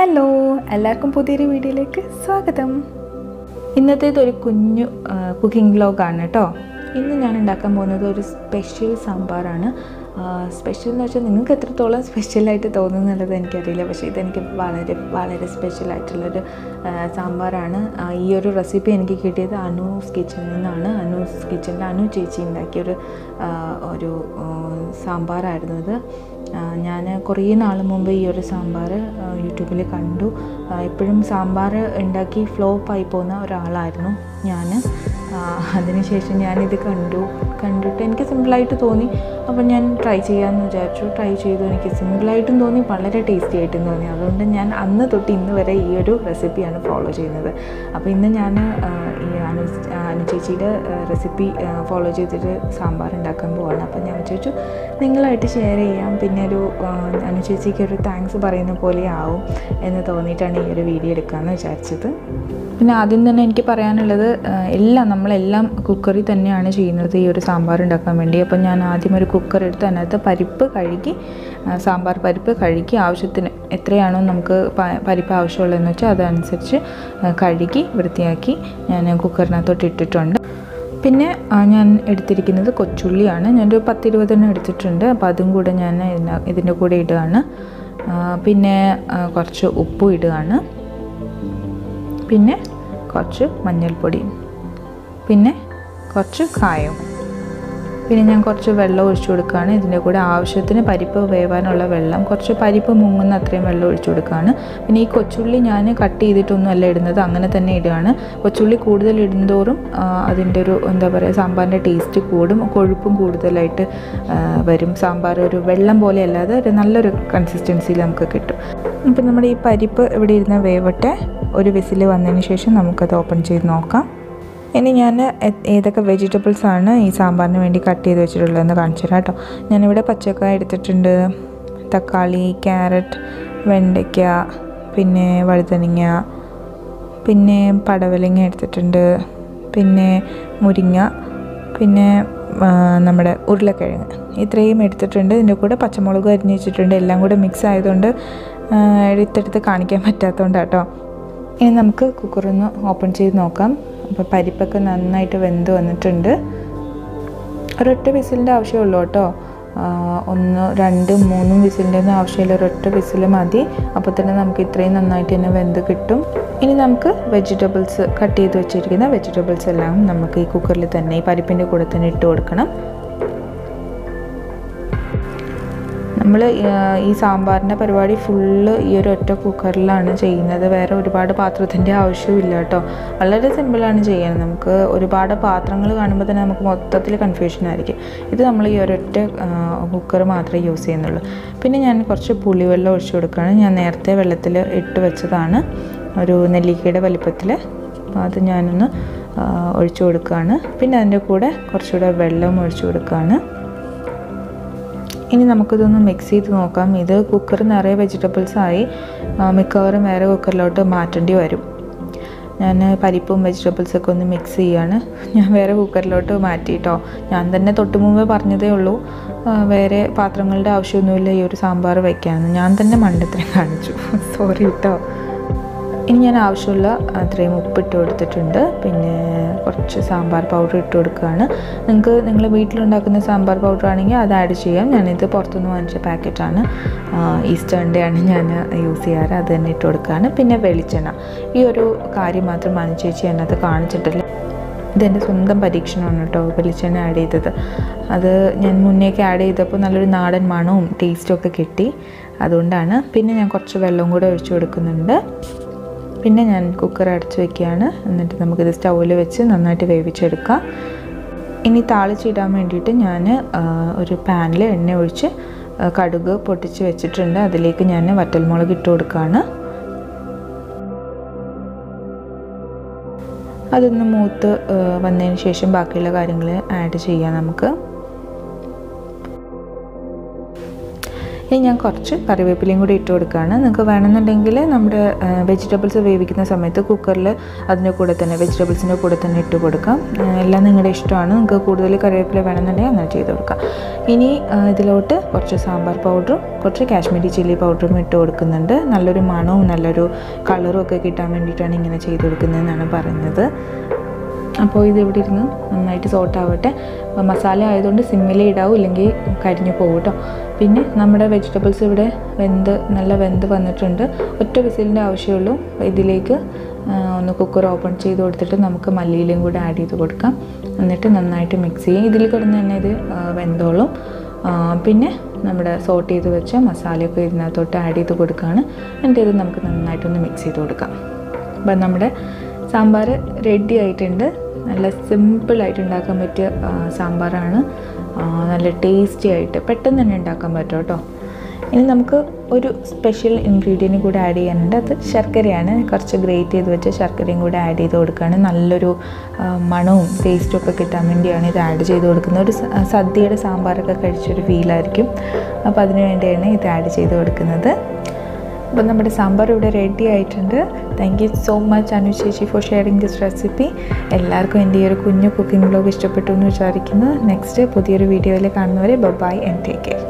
Hello, എല്ലാവർക്കും പുതിയൊരു വീഡിയോയിലേക്ക് സ്വാഗതം. ഇന്നത്തേതൊരു കുഞ്ഞു കുക്കിംഗ് വ്ലോഗാണ് കേട്ടോ. ഇന്ന് ഞാൻ ഉണ്ടാക്കാൻ പോകുന്നത് ഒരു സ്പെഷ്യൽ സാമ്പാറാണ്. സ്പെഷ്യൽ എന്ന് വെച്ചാൽ നിങ്ങൾക്ക് എത്രത്തോളം സ്പെഷ്യലായിട്ട് തോന്നുന്നുള്ളത് എനിക്കറിയില്ല, പക്ഷേ ഇതെനിക്ക് വളരെ വളരെ സ്പെഷ്യലായിട്ടുള്ളൊരു സാമ്പാറാണ്. ഈ ഒരു റെസിപ്പി എനിക്ക് കിട്ടിയത് അനൂസ് കിച്ചണിൽ നിന്നാണ്. അനൂസ് കിച്ചണിൽ അനു ചേച്ചി ഉണ്ടാക്കിയൊരു സാമ്പാറായിരുന്നു ഇത്. ഞാൻ കുറേ നാൾ മുമ്പ് ഈ ഒരു സാമ്പാർ യൂട്യൂബിൽ കണ്ടു. എപ്പോഴും സാമ്പാർ ഉണ്ടാക്കി ഫ്ലോപ്പായി പോകുന്ന ഒരാളായിരുന്നു ഞാൻ. അതിനുശേഷം ഞാനിത് കണ്ടിട്ട് എനിക്ക് സിമ്പിളായിട്ട് തോന്നി. അപ്പോൾ ഞാൻ ട്രൈ ചെയ്യാമെന്ന് വിചാരിച്ചു. ട്രൈ ചെയ്തു. എനിക്ക് സിമ്പിളായിട്ടും തോന്നി, വളരെ ടേസ്റ്റി ആയിട്ടും തോന്നി. അതുകൊണ്ട് ഞാൻ അന്ന് തൊട്ട് ഇന്ന് വരെ ഈ ഒരു റെസിപ്പിയാണ് ഫോളോ ചെയ്യുന്നത്. അപ്പോൾ ഇന്ന് ഞാൻ ഈ അനു ചേച്ചിയുടെ റെസിപ്പി ഫോളോ ചെയ്തിട്ട് സാമ്പാർ ഉണ്ടാക്കാൻ പോവാണ്. അപ്പോൾ ഞാൻ വിചാരിച്ചു നിങ്ങളായിട്ട് ഷെയർ ചെയ്യാം. പിന്നെ ഒരു അനു ചേച്ചിക്ക് ഒരു താങ്ക്സ് പറയുന്ന പോലെ ആവും എന്ന് തോന്നിയിട്ടാണ് ഈ ഒരു വീഡിയോ എടുക്കാമെന്ന് വിചാരിച്ചത്. പിന്നെ ആദ്യം തന്നെ എനിക്ക് പറയാനുള്ളത്, നമ്മളെല്ലാം കുക്കറിൽ തന്നെയാണ് ചെയ്യുന്നത് ഈ ഒരു സാമ്പാർ ഉണ്ടാക്കാൻ വേണ്ടി. അപ്പം ഞാൻ ആദ്യം ഒരു കുക്കർ എടുത്ത് അതിനകത്ത് പരിപ്പ് കഴുകി, സാമ്പാർ പരിപ്പ് കഴുകി ആവശ്യത്തിന് എത്രയാണോ നമുക്ക് പരിപ്പ് ആവശ്യമുള്ളതെന്ന് വെച്ചാൽ അതനുസരിച്ച് കഴുകി വൃത്തിയാക്കി ഞാൻ കുക്കറിനകത്തോട്ട് ഇട്ടിട്ടുണ്ട്. പിന്നെ ഞാൻ എടുത്തിരിക്കുന്നത് കൊച്ചുള്ളിയാണ്. ഞാനൊരു 10-20 എടുത്തിട്ടുണ്ട്. അപ്പോൾ അതും കൂടെ ഞാൻ ഇതിൻ്റെ കൂടെ ഇടുകയാണ്. പിന്നെ കുറച്ച് ഉപ്പും ഇടുകയാണ്. പിന്നെ കുറച്ച് മഞ്ഞൾപ്പൊടി, പിന്നെ കുറച്ച് കായം, പിന്നെ ഞാൻ കുറച്ച് വെള്ളം ഒഴിച്ചു കൊടുക്കുകയാണ്. ഇതിൻ്റെ കൂടെ ആവശ്യത്തിന് പരിപ്പ് വേവാനുള്ള വെള്ളം, കുറച്ച് പരിപ്പ് മുങ്ങുന്ന അത്രയും വെള്ളം ഒഴിച്ചു കൊടുക്കുകയാണ്. പിന്നെ ഈ കൊച്ചുള്ളി ഞാൻ കട്ട് ചെയ്തിട്ടൊന്നും അല്ല ഇടുന്നത്, അങ്ങനെ തന്നെ ഇടുകയാണ്. കൊച്ചുള്ളി കൂടുതൽ ഇടുന്തോറും അതിൻ്റെ ഒരു സാമ്പാറിൻ്റെ ടേസ്റ്റ് കൂടും, കൊഴുപ്പും കൂടുതലായിട്ട് വരും. സാമ്പാർ ഒരു വെള്ളം പോലെ അല്ലാതെ ഒരു നല്ലൊരു കൺസിസ്റ്റൻസിയിൽ നമുക്ക് കിട്ടും. അപ്പം നമ്മുടെ ഈ പരിപ്പ് ഇവിടെ ഇരുന്ന് വേവട്ടെ. ഒരു വിസിൽ വന്നതിന് ശേഷം നമുക്കത് ഓപ്പൺ ചെയ്ത് നോക്കാം. ഇനി ഞാൻ ഏതൊക്കെ വെജിറ്റബിൾസാണ് ഈ സാമ്പാറിന് വേണ്ടി കട്ട് ചെയ്ത് വെച്ചിട്ടുള്ളതെന്ന് കാണിച്ചു തരാം കേട്ടോ. ഞാനിവിടെ പച്ചക്കായ എടുത്തിട്ടുണ്ട്, തക്കാളി, ക്യാരറ്റ്, വെണ്ടയ്ക്ക, പിന്നെ വഴുതനങ്ങ, പിന്നെ പടവലങ്ങ എടുത്തിട്ടുണ്ട്, പിന്നെ മുരിങ്ങ, പിന്നെ നമ്മുടെ ഉരുളക്കിഴങ്ങ്, ഇത്രയും എടുത്തിട്ടുണ്ട്. ഇതിൻ്റെ കൂടെ പച്ചമുളക് അരിഞ്ഞ് വെച്ചിട്ടുണ്ട്. എല്ലാം കൂടെ മിക്സ് ആയതുകൊണ്ട് എടുത്തെടുത്ത് കാണിക്കാൻ പറ്റാത്തതുകൊണ്ട് കേട്ടോ. ഇനി നമുക്ക് കുക്കറൊന്ന് ഓപ്പൺ ചെയ്ത് നോക്കാം. അപ്പോൾ പരിപ്പൊക്കെ നന്നായിട്ട് വെന്ത് വന്നിട്ടുണ്ട്. ഒരൊറ്റ വിസിലിൻ്റെ ആവശ്യമുള്ളൂ കേട്ടോ. 1, 2, 3 വിസിലിൻ്റെ ഒന്നും ആവശ്യമില്ല, ഒരൊറ്റ വിസിൽ മതി. അപ്പോൾ തന്നെ നമുക്ക് ഇത്രയും നന്നായിട്ട് തന്നെ വെന്ത് കിട്ടും. ഇനി നമുക്ക് വെജിറ്റബിൾസ്, കട്ട് ചെയ്ത് വെച്ചിരിക്കുന്ന വെജിറ്റബിൾസ് എല്ലാം നമുക്ക് ഈ കുക്കറിൽ തന്നെ ഈ പരിപ്പിൻ്റെ കൂടെ തന്നെ ഇട്ട് കൊടുക്കണം. നമ്മൾ ഈ സാമ്പാറിൻ്റെ പരിപാടി ഫുള്ള് ഈ ഒരു ഒറ്റ കുക്കറിലാണ് ചെയ്യുന്നത്. വേറെ ഒരുപാട് പാത്രത്തിൻ്റെ ആവശ്യമില്ല കേട്ടോ. വളരെ സിമ്പിളാണ് ചെയ്യാൻ. നമുക്ക് ഒരുപാട് പാത്രങ്ങൾ കാണുമ്പോൾ തന്നെ നമുക്ക് മൊത്തത്തിൽ കൺഫ്യൂഷനായിരിക്കും. ഇത് നമ്മൾ ഈ ഒരൊറ്റ കുക്കർ മാത്രമേ യൂസ് ചെയ്യുന്നുള്ളൂ. പിന്നെ ഞാൻ കുറച്ച് പുളിവെള്ളം ഒഴിച്ചു കൊടുക്കുകയാണ്. ഞാൻ നേരത്തെ വെള്ളത്തിൽ ഇട്ട് വെച്ചതാണ്, ഒരു നെല്ലിക്കയുടെ വലിപ്പത്തിൽ. അപ്പോൾ അത് ഞാനൊന്ന് ഒഴിച്ചു കൊടുക്കുകയാണ്. പിന്നെ അതിൻ്റെ കൂടെ കുറച്ചുകൂടെ വെള്ളം ഒഴിച്ചു കൊടുക്കുകയാണ്. ഇനി നമുക്കിതൊന്ന് മിക്സ് ചെയ്ത് നോക്കാം. ഇത് കുക്കർ നിറയെ വെജിറ്റബിൾസായി, മിക്കവാറും വേറെ കുക്കറിലോട്ട് മാറ്റേണ്ടി വരും. ഞാൻ പരിപ്പും വെജിറ്റബിൾസൊക്കെ ഒന്ന് മിക്സ് ചെയ്യാണ്. ഞാൻ വേറെ കുക്കറിലോട്ട് മാറ്റിയിട്ടോ. ഞാൻ തന്നെ തൊട്ട് മുമ്പേ പറഞ്ഞതേ ഉള്ളൂ വേറെ പാത്രങ്ങളുടെ ആവശ്യമൊന്നുമില്ല ഈ ഒരു സാമ്പാർ വയ്ക്കാമെന്ന്. ഞാൻ തന്നെ മണ്ടത്തരം കാണിച്ചു, സോറി കേട്ടോ. ഇനി ഞാൻ ആവശ്യമുള്ള അത്രയും ഉപ്പിട്ട് കൊടുത്തിട്ടുണ്ട്. പിന്നെ കുറച്ച് സാമ്പാർ പൗഡർ ഇട്ട് കൊടുക്കുകയാണ്. നിങ്ങൾ വീട്ടിലുണ്ടാക്കുന്ന സാമ്പാർ പൗഡർ ആണെങ്കിൽ അത് ആഡ് ചെയ്യാം. ഞാനിത് പുറത്തുനിന്ന് വാങ്ങിച്ച പാക്കറ്റാണ്, ഈസ്റ്റേണിൻ്റെ ആണ് ഞാൻ യൂസ് ചെയ്യാറ്, അത് തന്നെ ഇട്ട് കൊടുക്കുകയാണ്. പിന്നെ വെളിച്ചെണ്ണ, ഈ ഒരു കാര്യം മാത്രം അനു ചേച്ചി അതിനകത്ത് കാണിച്ചിട്ടില്ല. ഇതെൻ്റെ സ്വന്തം പരീക്ഷണമാണ് കേട്ടോ, വെളിച്ചെണ്ണ ആഡ് ചെയ്തത്. അത് ഞാൻ മുന്നേക്ക് ആഡ് ചെയ്തപ്പോൾ നല്ലൊരു നാടൻ മണവും ടേസ്റ്റും ഒക്കെ കിട്ടി, അതുകൊണ്ടാണ്. പിന്നെ ഞാൻ കുറച്ച് വെള്ളവും കൂടെ ഒഴിച്ചു കൊടുക്കുന്നുണ്ട്. പിന്നെ ഞാൻ കുക്കർ അടച്ച് വയ്ക്കുകയാണ്. എന്നിട്ട് നമുക്കിത് സ്റ്റൗവിൽ വെച്ച് നന്നായിട്ട് വേവിച്ചെടുക്കാം. ഇനി താളിച്ചിടാൻ വേണ്ടിയിട്ട് ഞാൻ ഒരു പാനിൽ എണ്ണ ഒഴിച്ച് കടുക് പൊട്ടിച്ച് വെച്ചിട്ടുണ്ട്. അതിലേക്ക് ഞാൻ വറ്റൽമുളക് ഇട്ട് കൊടുക്കുകയാണ്. അതൊന്ന് മൂത്ത് വന്നതിന് ശേഷം ബാക്കിയുള്ള കാര്യങ്ങൾ ആഡ് ചെയ്യാം നമുക്ക്. ഇനി ഞാൻ കുറച്ച് കറിവേപ്പിലയും കൂടി ഇട്ട് കൊടുക്കുകയാണ്. നിങ്ങൾക്ക് വേണമെന്നുണ്ടെങ്കിൽ നമ്മുടെ വെജിറ്റബിൾസ് വേവിക്കുന്ന സമയത്ത് കുക്കറിൽ അതിൻ്റെ കൂടെ തന്നെ വെജിറ്റബിൾസിൻ്റെ കൂടെ തന്നെ ഇട്ട് കൊടുക്കാം. എല്ലാം നിങ്ങളുടെ ഇഷ്ടമാണ്. നിങ്ങൾക്ക് കൂടുതൽ കറിവേപ്പില വേണമെന്നുണ്ടെങ്കിൽ അങ്ങനെ ചെയ്ത് കൊടുക്കാം. ഇനി ഇതിലോട്ട് കുറച്ച് സാമ്പാർ പൗഡറും കുറച്ച് കാശ്മീരി ചില്ലി പൗഡറും ഇട്ട് കൊടുക്കുന്നുണ്ട്. നല്ലൊരു മണവും നല്ലൊരു കളറും ഒക്കെ കിട്ടാൻ വേണ്ടിയിട്ടാണ് ഇങ്ങനെ ചെയ്ത് കൊടുക്കുന്നതെന്നാണ് പറയുന്നത്. അപ്പോൾ ഇതിവിടെ ഇരുന്ന് നന്നായിട്ട് സോട്ടാവട്ടെ. മസാല ആയതുകൊണ്ട് സിമ്മിലേ ഇടാവും, ഇല്ലെങ്കിൽ കരിഞ്ഞു പോകും കേട്ടോ. പിന്നെ നമ്മുടെ വെജിറ്റബിൾസ് ഇവിടെ നല്ല വെന്ത് വന്നിട്ടുണ്ട്. ഒറ്റ വിസിലിൻ്റെ ആവശ്യമുള്ളൂ. ഇതിലേക്ക് ഒന്ന് കുക്കർ ഓപ്പൺ ചെയ്ത് കൊടുത്തിട്ട് നമുക്ക് മല്ലിയിലയും കൂടെ ആഡ് ചെയ്ത് കൊടുക്കാം. എന്നിട്ട് നന്നായിട്ട് മിക്സ് ചെയ്യും. ഇതിൽ കിടന്ന് തന്നെ ഇത് വെന്തോളും. പിന്നെ നമ്മുടെ സോട്ട് ചെയ്ത് വെച്ച മസാലയൊക്കെ ഇതിനകത്തോട്ട് ആഡ് ചെയ്ത് കൊടുക്കുകയാണ്. എന്നിട്ട് ഇത് നമുക്ക് നന്നായിട്ടൊന്ന് മിക്സ് ചെയ്ത് കൊടുക്കാം. അപ്പം നമ്മുടെ സാമ്പാർ റെഡി ആയിട്ടുണ്ട്. നല്ല സിമ്പിളായിട്ട് ഉണ്ടാക്കാൻ പറ്റിയ സാമ്പാറാണ്. നല്ല ടേസ്റ്റി ആയിട്ട് പെട്ടെന്ന് തന്നെ ഉണ്ടാക്കാൻ പറ്റും കേട്ടോ. ഇനി നമുക്ക് ഒരു സ്പെഷ്യൽ ഇൻഗ്രീഡിയൻറ്റ് കൂടെ ആഡ് ചെയ്യാനുണ്ട്. അത് ശർക്കരയാണ്. കുറച്ച് ഗ്രേറ്റ് ചെയ്ത് വെച്ച ശർക്കരയും കൂടെ ആഡ് ചെയ്ത് കൊടുക്കുകയാണ്. നല്ലൊരു മണവും ടേസ്റ്റും ഒക്കെ കിട്ടാൻ വേണ്ടിയാണ് ഇത് ആഡ് ചെയ്ത് കൊടുക്കുന്നത്. ഒരു സദ്യയുടെ സാമ്പാറൊക്കെ കഴിച്ചൊരു ഫീലായിരിക്കും. അപ്പോൾ അതിന് വേണ്ടിയാണ് ഇത് ആഡ് ചെയ്ത് കൊടുക്കുന്നത്. അപ്പോൾ നമ്മുടെ സാമ്പാർ ഇവിടെ റെഡി ആയിട്ടുണ്ട്. Thank you so much Anu ചേച്ചി ഫോർ ഷെയറിങ് ദിസ് റെസിപ്പി. എല്ലാവർക്കും എൻ്റെ ഈ ഒരു കുഞ്ഞു കുക്കിംഗ് വ്ലോഗ് ഇഷ്ടപ്പെട്ടു എന്ന് വിചാരിക്കുന്നു. നെക്സ്റ്റ് പുതിയൊരു വീഡിയോയിൽ കാണുന്നവരെ ബൈ ആൻഡ് ടേക്ക് കെയർ.